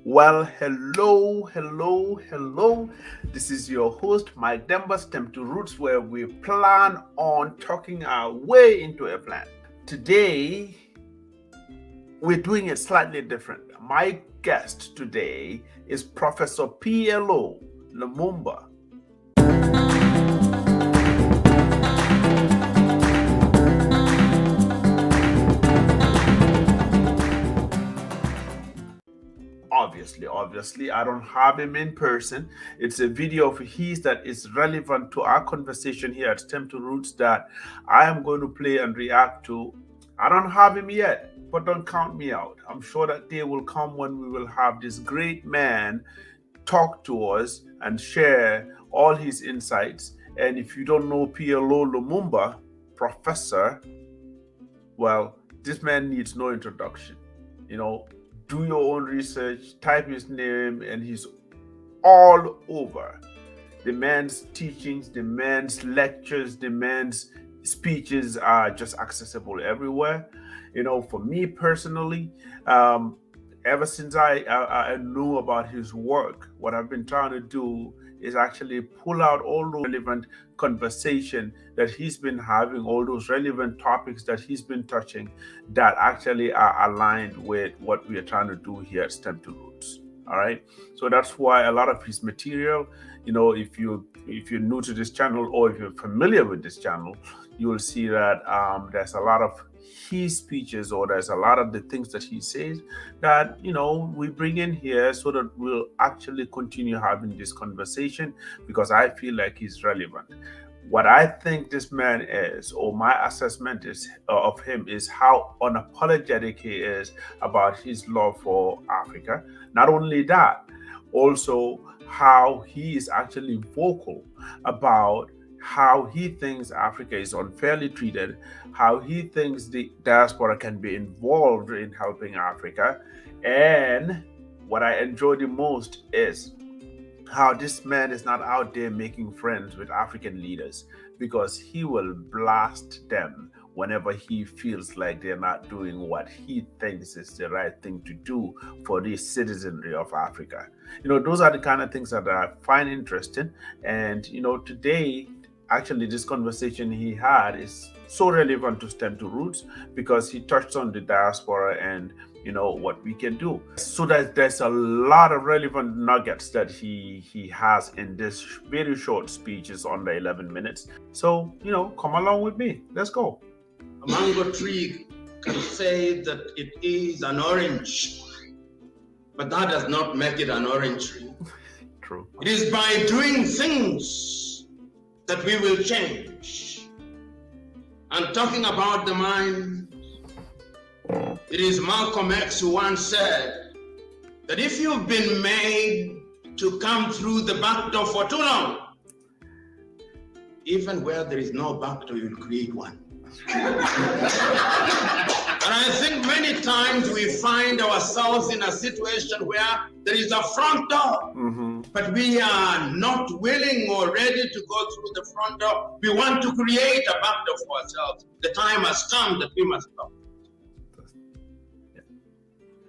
Well, hello. This is your host, Mike Demba, Stem to Roots, where we plan on talking our way into a plan. Today, we're doing it slightly different. My guest today is Professor PLO Lumumba. Obviously, I don't have him in person. It's a video of his that is relevant to our conversation here at Stem to Roots that I am going to play and react to. I don't have him yet, but don't count me out. I'm sure that day will come when we will have this great man talk to us and share all his insights. And if you don't know PLO Lumumba, Professor, well, this man needs no introduction. You know, do your own research, type his name, and he's all over. The man's teachings, the man's lectures, the man's speeches are just accessible everywhere. For me personally, um, ever since I knew about his work, what I've been trying to do is actually pull out all those relevant conversation that he's been having, all those relevant topics that he's been touching that actually are aligned with what we are trying to do here at STEM to Roots. All right. So that's why a lot of his material, if you're new to this channel or if you're familiar with this channel, you will see that there's a lot of his speeches or there's a lot of the things that he says that we bring in here so that we'll actually continue having this conversation because I feel like he's relevant. What I think this man is, or my assessment is of him, is how unapologetic he is about his love for Africa. Not only that, also how he is actually vocal about how he thinks Africa is unfairly treated, how he thinks the diaspora can be involved in helping Africa. And what I enjoy the most is how this man is not out there making friends with African leaders because he will blast them whenever he feels like they're not doing what he thinks is the right thing to do for the citizenry of Africa. Those are the kind of things that I find interesting. And, today, actually, this conversation he had is so relevant to STEM to Roots because he touched on the diaspora and what we can do. So that there's a lot of relevant nuggets that he has in this very short speech. Is under 11 minutes. So come along with me. Let's go. A mango tree can say that it is an orange, but that does not make it an orange tree. True. It is by doing things that we will change. And talking about the mind, it is Malcolm X who once said that if you've been made to come through the back door for too long, even where there is no back door, you'll create one. And I think many times we find ourselves in a situation where there is a front door, but we are not willing or ready to go through the front door. We want to create a back door for ourselves. The time has come that we must stop.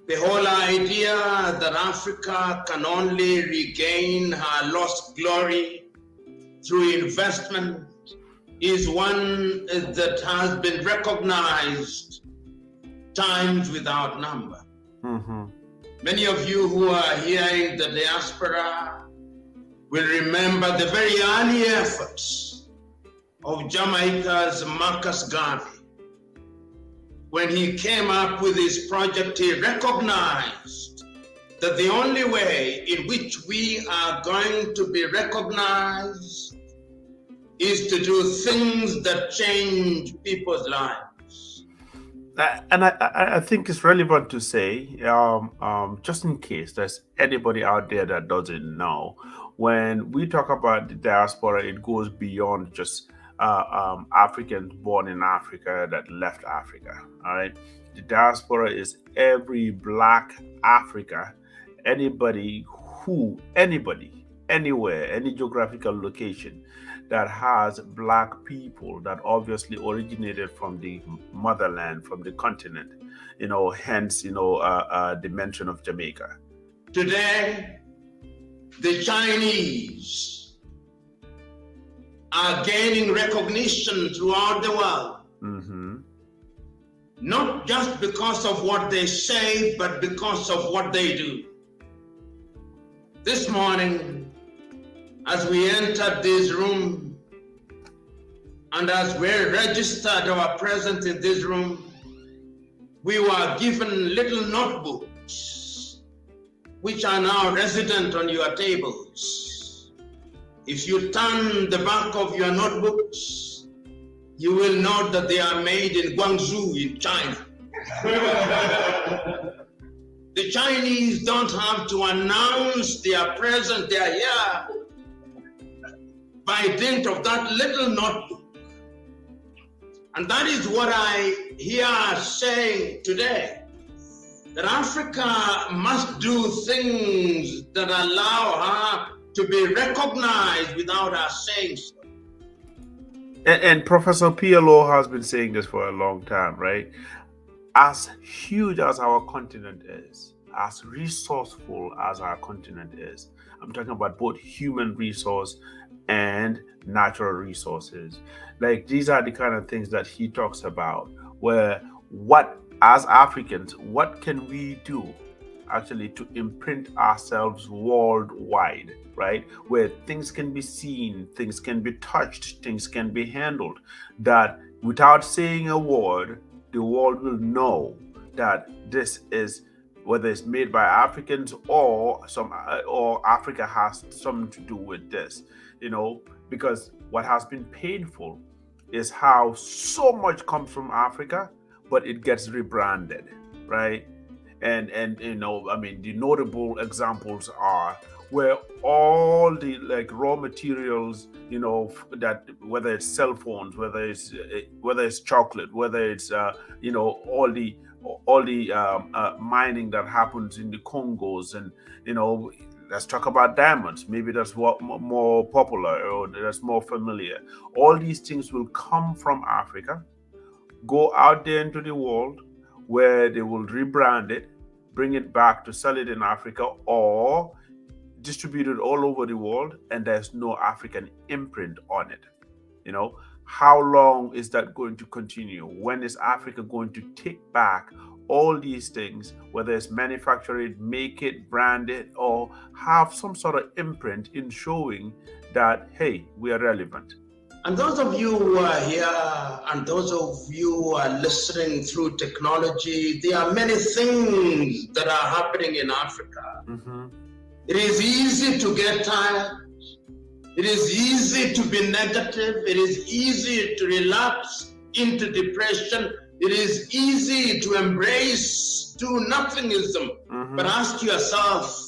The whole idea that Africa can only regain her lost glory through investment is one that has been recognized times without number. Many of you who are here in the diaspora will remember the very early efforts of Jamaica's Marcus Garvey. When he came up with his project, he recognized that the only way in which we are going to be recognized is to do things that change people's lives. And I think it's relevant to say, just in case there's anybody out there that doesn't know, when we talk about the diaspora, it goes beyond just Africans born in Africa that left Africa. All right, the diaspora is every Black Africa, anybody, anywhere, any geographical location that has Black people that obviously originated from the motherland, from the continent. Hence, the mention of Jamaica. Today, the Chinese are gaining recognition throughout the world. Mm-hmm. Not just because of what they say, but because of what they do. This morning, as we entered this room, and as we registered our presence in this room, we were given little notebooks, which are now resident on your tables. If you turn the back of your notebooks, you will note that they are made in Guangzhou in China. The Chinese don't have to announce their presence, they are here by dint of that little notebook. And that is what I hear saying today, that Africa must do things that allow her to be recognized without her saying so. And Professor PLO has been saying this for a long time, right? As huge as our continent is, as resourceful as our continent is, I'm talking about both human resource and natural resources. Like, these are the kind of things that he talks about, where what, as Africans, what can we do actually to imprint ourselves worldwide, right? Where things can be seen, things can be touched, things can be handled, that without saying a word, the world will know that this is, whether it's made by Africans or Africa has something to do with this, because what has been painful is how so much comes from Africa, but it gets rebranded, right? And the notable examples are where all the raw materials, that whether it's cell phones, whether it's chocolate, whether it's all the mining that happens in the Congos, and let's talk about diamonds. Maybe that's what more popular or that's more familiar. All these things will come from Africa, go out there into the world, where they will rebrand it, bring it back to sell it in Africa, or distribute it all over the world, and there's no African imprint on it. How long is that going to continue? When is Africa going to take back all these things, whether it's manufacture it, make it, brand it, or have some sort of imprint in showing that, hey, we are relevant? And those of you who are here, and those of you who are listening through technology, there are many things that are happening in Africa. Mm-hmm. It is easy to get tired. It is easy to be negative. It is easy to relapse into depression. It is easy to embrace do-nothingism. Mm-hmm. But ask yourself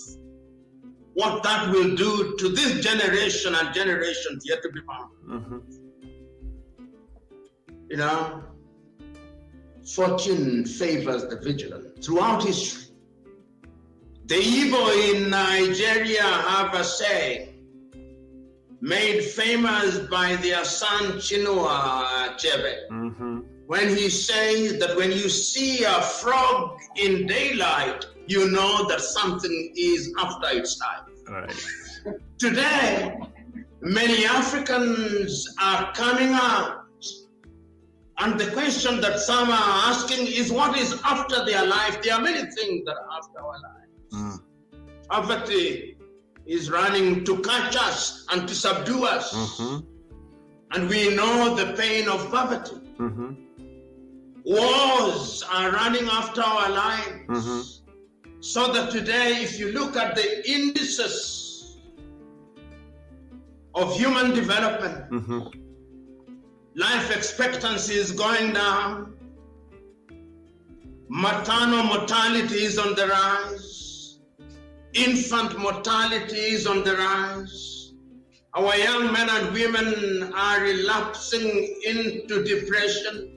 what that will do to this generation and generations yet to be found. Mm-hmm. Fortune favors the vigilant. Throughout history, the Igbo in Nigeria have a saying made famous by their son Chinua Achebe. Mm-hmm. When he says that when you see a frog in daylight, you know that something is after its time. Right. Today, many Africans are coming out, and the question that some are asking is, what is after their life? There are many things that are after our lives. Mm. Poverty is running to catch us and to subdue us. Mm-hmm. And we know the pain of poverty. Mm-hmm. Wars are running after our lives. Mm-hmm. So that today, if you look at the indices of human development, Mm-hmm. life expectancy is going down, maternal mortality is on the rise, infant mortality is on the rise. Our young men and women are relapsing into depression.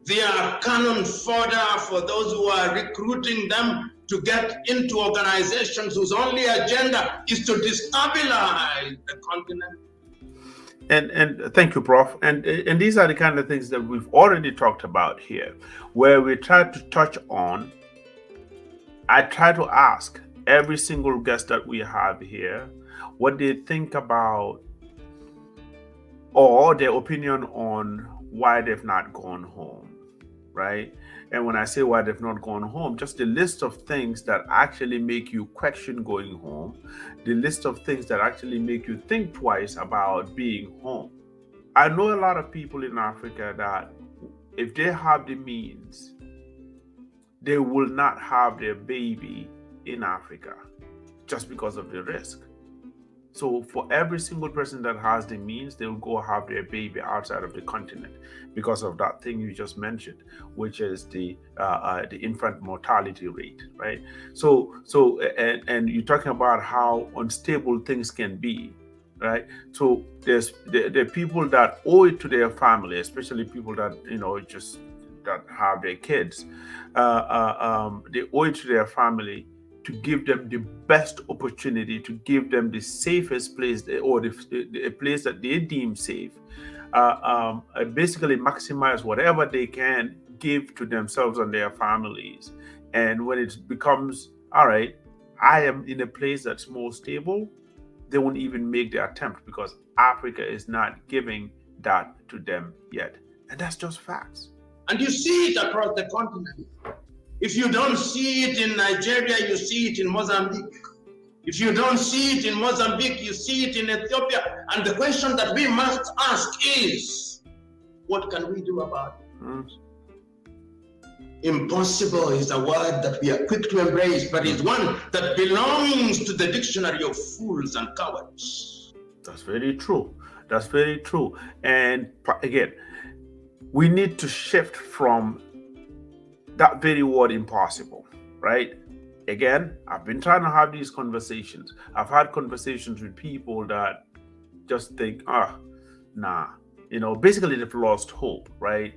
They are cannon fodder for those who are recruiting them to get into organizations whose only agenda is to destabilize the continent. And thank you, Prof. And these are the kind of things that we've already talked about here, where we try to touch on. I try to ask, every single guest that we have here, what they think about or their opinion on why they've not gone home, right? And when I say why they've not gone home, just the list of things that actually make you question going home, the list of things that actually make you think twice about being home. I know a lot of people in Africa that if they have the means, they will not have their baby in Africa just because of the risk. So for every single person that has the means, they will go have their baby outside of the continent because of that thing you just mentioned, which is the infant mortality rate, right? And you're talking about how unstable things can be, right? So there are people that owe it to their family, especially people that just that have their kids. They owe it to their family to give them the best opportunity, to give them the safest place or the place that they deem safe. Basically maximize whatever they can give to themselves and their families. And when it becomes, all right, I am in a place that's more stable, they won't even make the attempt because Africa is not giving that to them yet. And that's just facts. And you see it across the continent. If you don't see it in Nigeria, you see it in Mozambique. If you don't see it in Mozambique, you see it in Ethiopia. And the question that we must ask is, what can we do about it? Impossible is a word that we are quick to embrace, but it's one that belongs to the dictionary of fools and cowards. That's very true. That's very true. And again, we need to shift from that very word impossible, right? Again, I've been trying to have these conversations. I've had conversations with people that just think, nah, basically they've lost hope, right?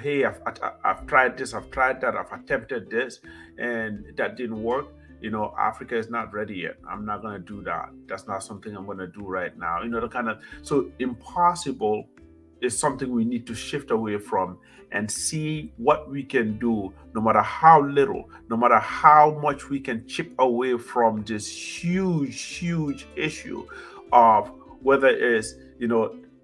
Hey, I've tried this, I've tried that, I've attempted this, and that didn't work. Africa is not ready yet. I'm not going to do that. That's not something I'm going to do right now. So impossible is something we need to shift away from and see what we can do, no matter how little, no matter how much we can chip away from this huge issue of whether it's,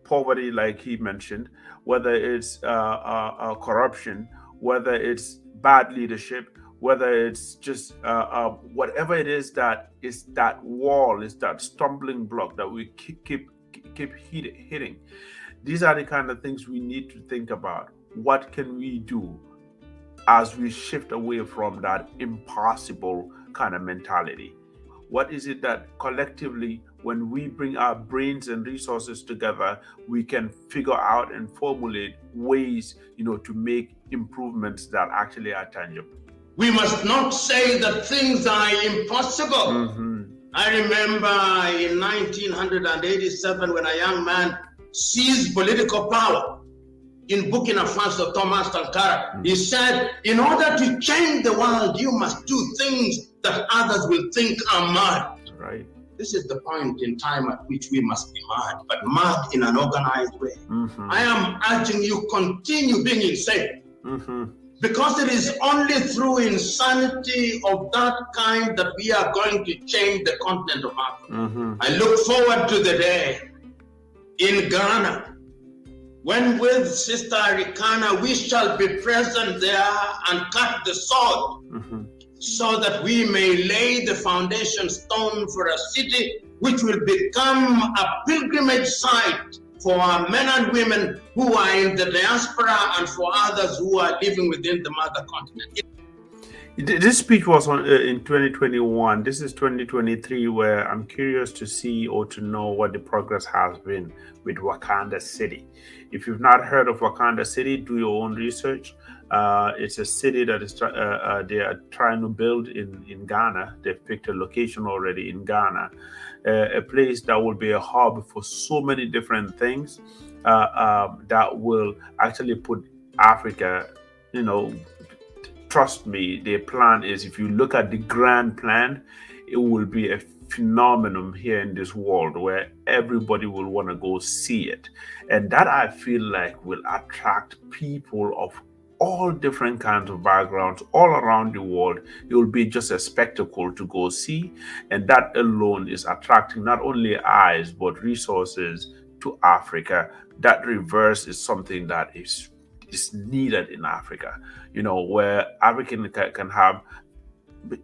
poverty, like he mentioned, whether it's corruption, whether it's bad leadership, whether it's just whatever it is that is that wall, is that stumbling block that we keep hitting. These are the kind of things we need to think about. What can we do as we shift away from that impossible kind of mentality? What is it that collectively, when we bring our brains and resources together, we can figure out and formulate ways, to make improvements that actually are tangible? We must not say that things are impossible. Mm-hmm. I remember in 1987 when a young man seized political power in Burkina Faso, Thomas Sankara. He said, in order to change the world, you must do things that others will think are mad. Right. This is the point in time at which we must be mad, but mad in an organized way. Mm-hmm. I am urging you, continue being insane. Mm-hmm. Because it is only through insanity of that kind that we are going to change the continent of Africa. Mm-hmm. I look forward to the day in Ghana, when with Sister Arikana we shall be present there and cut the sword, so that we may lay the foundation stone for a city which will become a pilgrimage site for our men and women who are in the diaspora and for others who are living within the mother continent. This speech was in 2021. This is 2023, where I'm curious to see or to know what the progress has been with Wakanda City. If you've not heard of Wakanda City, do your own research. It's a city that is they are trying to build in Ghana. They've picked a location already in Ghana, a place that will be a hub for so many different things that will actually put Africa, trust me, their plan is, if you look at the grand plan, it will be a phenomenon here in this world where everybody will want to go see it. And that, I feel like, will attract people of all different kinds of backgrounds all around the world. It will be just a spectacle to go see. And that alone is attracting not only eyes, but resources to Africa. That reverse is something that is needed in Africa, where African can have,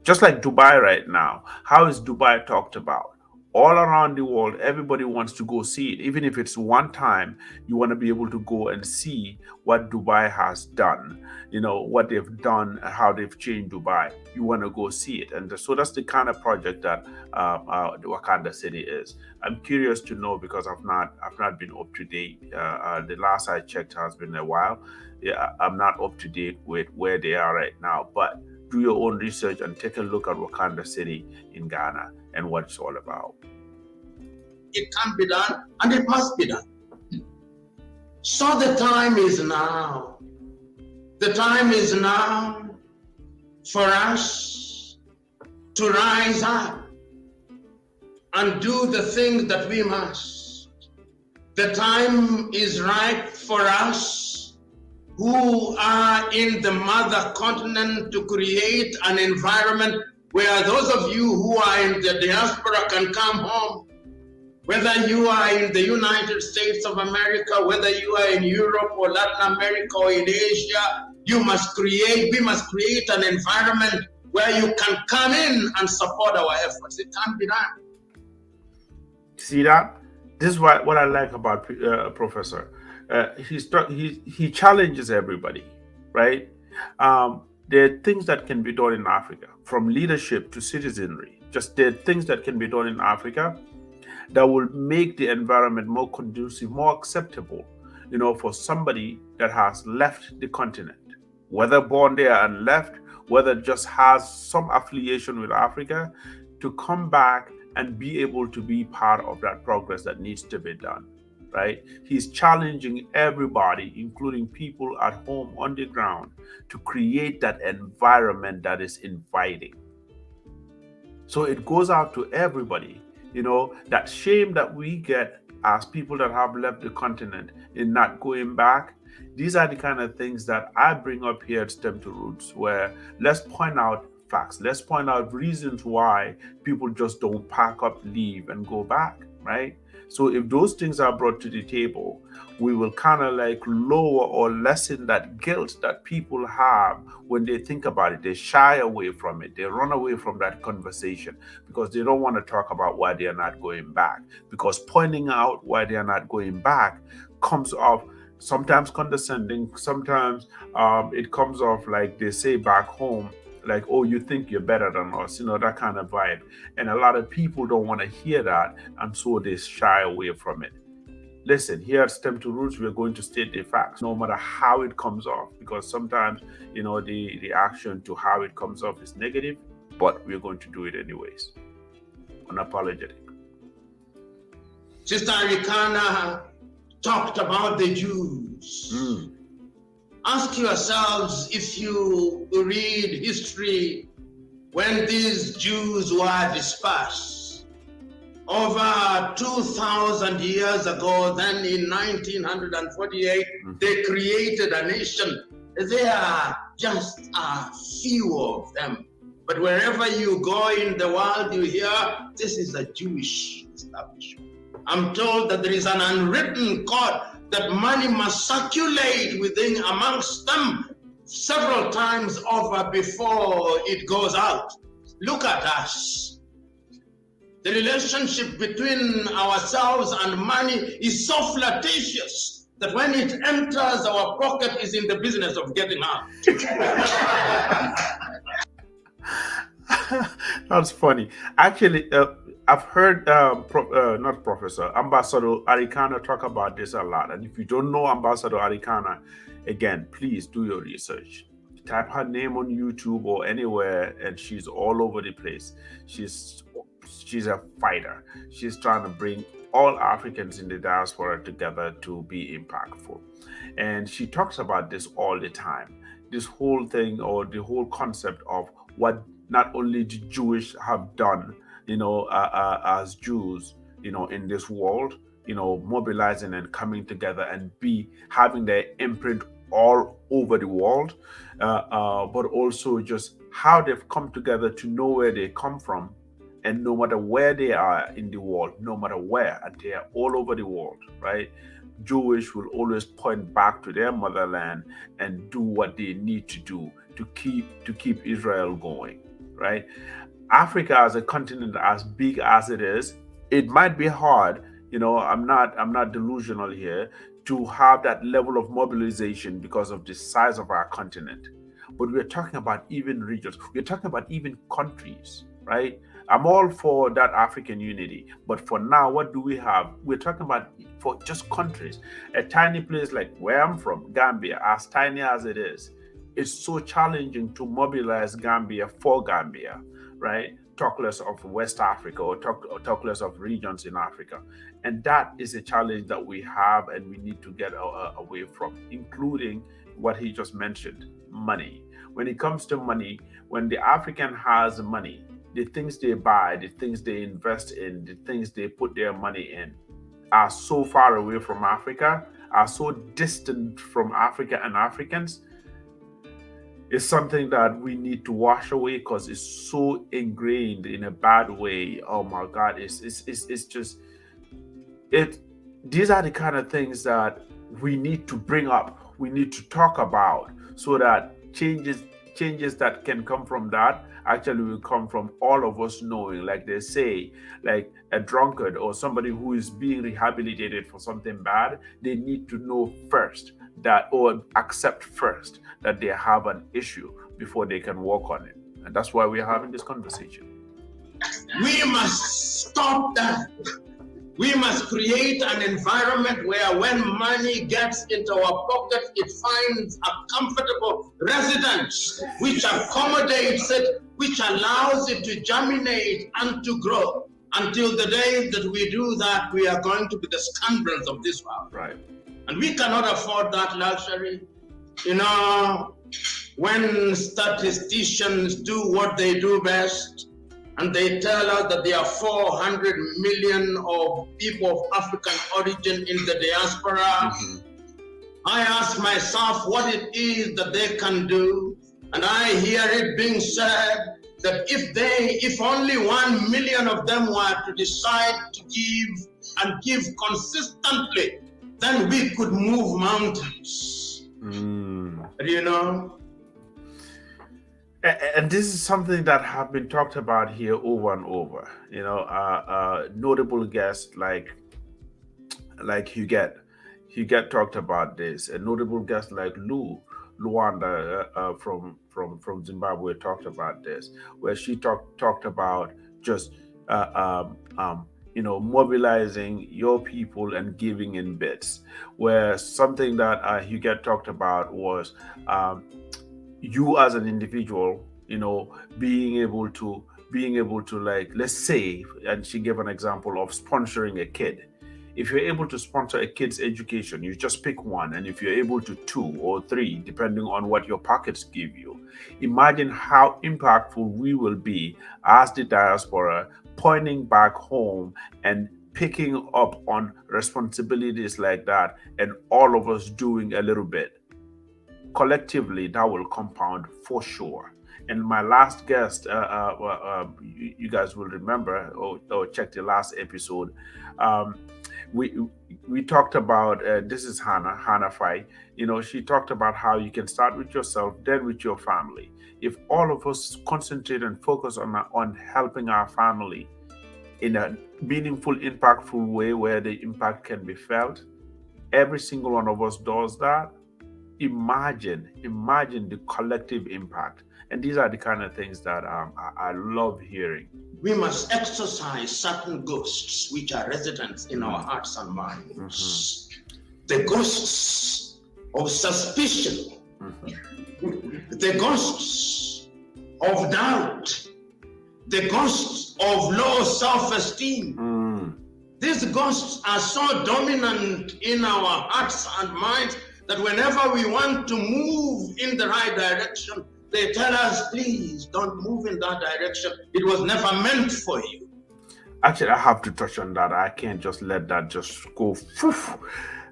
just like Dubai right now. How is Dubai talked about? All around the world, everybody wants to go see it. Even if it's one time, you want to be able to go and see what Dubai has done, what they've done, how they've changed Dubai. You want to go see it. And so that's the kind of project that the Wakanda City is. I'm curious to know because I've not been up to date. The last I checked has been a while. Yeah, I'm not up to date with where they are right now, but do your own research and take a look at Wakanda City in Ghana and what it's all about. It can be done, and it must be done. So the time is now. The time is now for us to rise up and do the things that we must. The time is right for us who are in the mother continent to create an environment where those of you who are in the diaspora can come home. Whether you are in the United States of America, whether you are in Europe or Latin America or in Asia, we must create an environment where you can come in and support our efforts. It can be done. See that? This is what I like about Professor. He challenges everybody, right? There are things that can be done in Africa, from leadership to citizenry. Just there are things that can be done in Africa that will make the environment more conducive, more acceptable, for somebody that has left the continent, whether born there and left, whether just has some affiliation with Africa, to come back and be able to be part of that progress that needs to be done. Right? He's challenging everybody, including people at home on the ground, to create that environment that is inviting. So it goes out to everybody, that shame that we get as people that have left the continent in not going back. These are the kind of things that I bring up here at Stem to Roots, where let's point out facts, let's point out reasons why people just don't pack up, leave, and go back, right? So if those things are brought to the table, we will kind of like lower or lessen that guilt that people have when they think about it. They shy away from it. They run away from that conversation because they don't want to talk about why they are not going back. Because pointing out why they are not going back comes off sometimes condescending. Sometimes it comes off like they say back home, like, oh, you think you're better than us, that kind of vibe. And a lot of people don't want to hear that, and so they shy away from it. Listen, here at Stem to Roots, we're going to state the facts, no matter how it comes off, because sometimes, the reaction to how it comes off is negative, but we're going to do it anyways. Unapologetic. Sister Arikana talked about the Jews. Ask yourselves, if you read history, when these Jews were dispersed over 2,000 years ago, then in 1948, they created a nation. There are just a few of them. But wherever you go in the world, you hear this is a Jewish establishment. I'm told that there is an unwritten code that money must circulate within amongst them several times over before it goes out. Look at us. The relationship between ourselves and money is so flirtatious that when it enters our pocket, is in the business of getting out. That's funny. Actually, I've heard not Professor, Ambassador Arikana talk about this a lot. And if you don't know Ambassador Arikana, again, please do your research. Type her name on YouTube or anywhere, and she's all over the place. She's a fighter. She's trying to bring all Africans in the diaspora together to be impactful. And she talks about this all the time. This whole thing, or the whole concept of what not only the Jewish have done, as Jews, in this world, mobilizing and coming together and having their imprint all over the world, but also just how they've come together to know where they come from. And no matter where they are in the world, no matter where, and they are all over the world, right? Jewish will always point back to their motherland and do what they need to do to keep Israel going, right? Africa as a continent as big as it is, it might be hard, I'm not delusional here, to have that level of mobilization because of the size of our continent. But we're talking about even regions, we're talking about even countries, right? I'm all for that African unity, but for now, what do we have? We're talking about for just countries. A tiny place like where I'm from, Gambia, as tiny as it is, it's so challenging to mobilize Gambia for Gambia, right? Talk less of West Africa, or talk less of regions in Africa. And that is a challenge that we have and we need to get away from, including what he just mentioned, money. When it comes to money, when the African has money, the things they buy, the things they invest in, the things they put their money in are so far away from Africa, are so distant from Africa and Africans. It's something that we need to wash away because it's so ingrained in a bad way. Oh my God, it's just it. These are the kind of things that we need to bring up. We need to talk about so that changes that can come from that actually will come from all of us knowing, like they say, like a drunkard or somebody who is being rehabilitated for something bad, they need to know first that, or accept first that they have an issue before they can work on it. And that's why we're having this conversation. We must stop that. We must create an environment where when money gets into our pocket, it finds a comfortable residence which accommodates it, which allows it to germinate and to grow. Until the day that we do that, we are going to be the scoundrels of this world. Right. And we cannot afford that luxury. You know, when statisticians do what they do best, and they tell us that there are 400 million of people of African origin in the diaspora. Mm-hmm. I ask myself what it is that they can do, and I hear it being said that if only 1 million of them were to decide to give and give consistently, then we could move mountains. You know? And this is something that have been talked about here over and over. Notable guests like Huguette talked about this. A notable guest like Luanda from Zimbabwe talked about this, where she talked about just mobilizing your people and giving in bits. Where something that Huguette talked about was you as an individual, being able to, like, let's say, and she gave an example of sponsoring a kid. If you're able to sponsor a kid's education, you just pick one, and if you're able to 2 or 3, depending on what your pockets give you, imagine how impactful we will be as the diaspora, pointing back home and picking up on responsibilities like that, and all of us doing a little bit. Collectively, that will compound for sure. And my last guest, you guys will remember or check the last episode. We talked about this is Hannah Fai. She talked about how you can start with yourself, then with your family. If all of us concentrate and focus on helping our family in a meaningful, impactful way where the impact can be felt, every single one of us does that. Imagine the collective impact. And these are the kind of things that I love hearing. We must exercise certain ghosts which are residents in our hearts and minds. Mm-hmm. The ghosts of suspicion, the ghosts of doubt, the ghosts of low self-esteem. These ghosts are so dominant in our hearts and minds that whenever we want to move in the right direction, they tell us, please don't move in that direction. It was never meant for you. Actually, I have to touch on that. I can't just let that just go.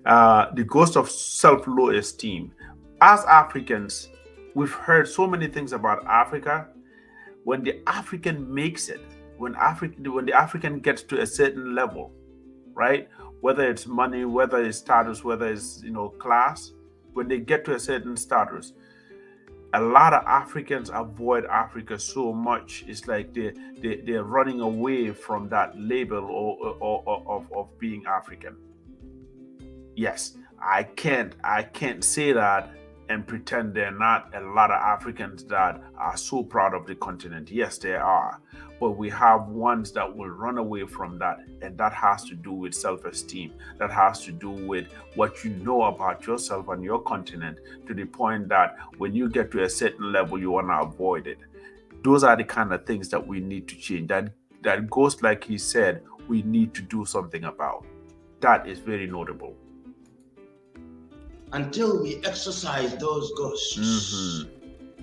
The ghost of self-low esteem. As Africans, we've heard so many things about Africa. When the African makes it, when the African gets to a certain level, right? Whether it's money, whether it's status, whether it's class, when they get to a certain status, a lot of Africans avoid Africa so much. It's like they're running away from that label of being African. Yes, I can't say that and pretend there are not a lot of Africans that are so proud of the continent. Yes, there are. But we have ones that will run away from that. And that has to do with self esteem. That has to do with what you know about yourself and your continent, to the point that when you get to a certain level, you want to avoid it. Those are the kind of things that we need to change. That goes, like he said, we need to do something about. That is very notable. Until we exercise those ghosts,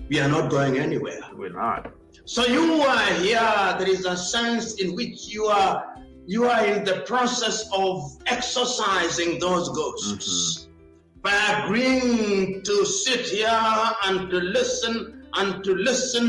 we are not going anywhere. We're not. So you are here. There is a sense in which you are in the process of exercising those ghosts by agreeing to sit here and to listen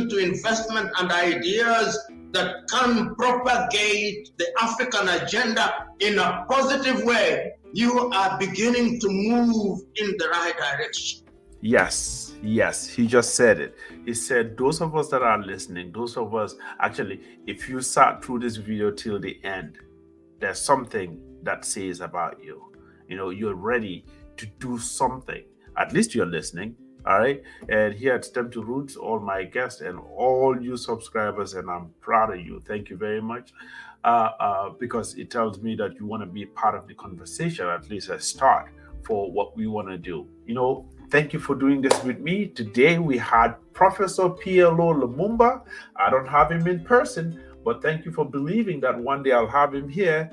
to investment and ideas that can propagate the African agenda in a positive way. You are beginning to move in the right direction. Yes, he just said it. He said, those of us that are listening, those of us, actually, if you sat through this video till the end, there's something that says about you. You're ready to do something. At least you're listening. All right. And here at STEM to Roots, all my guests and all you subscribers, and I'm proud of you. Thank you very much. Because it tells me that you want to be part of the conversation, at least a start for what we want to do. Thank you for doing this with me. Today we had Professor PLO Lumumba. I don't have him in person, but thank you for believing that one day I'll have him here.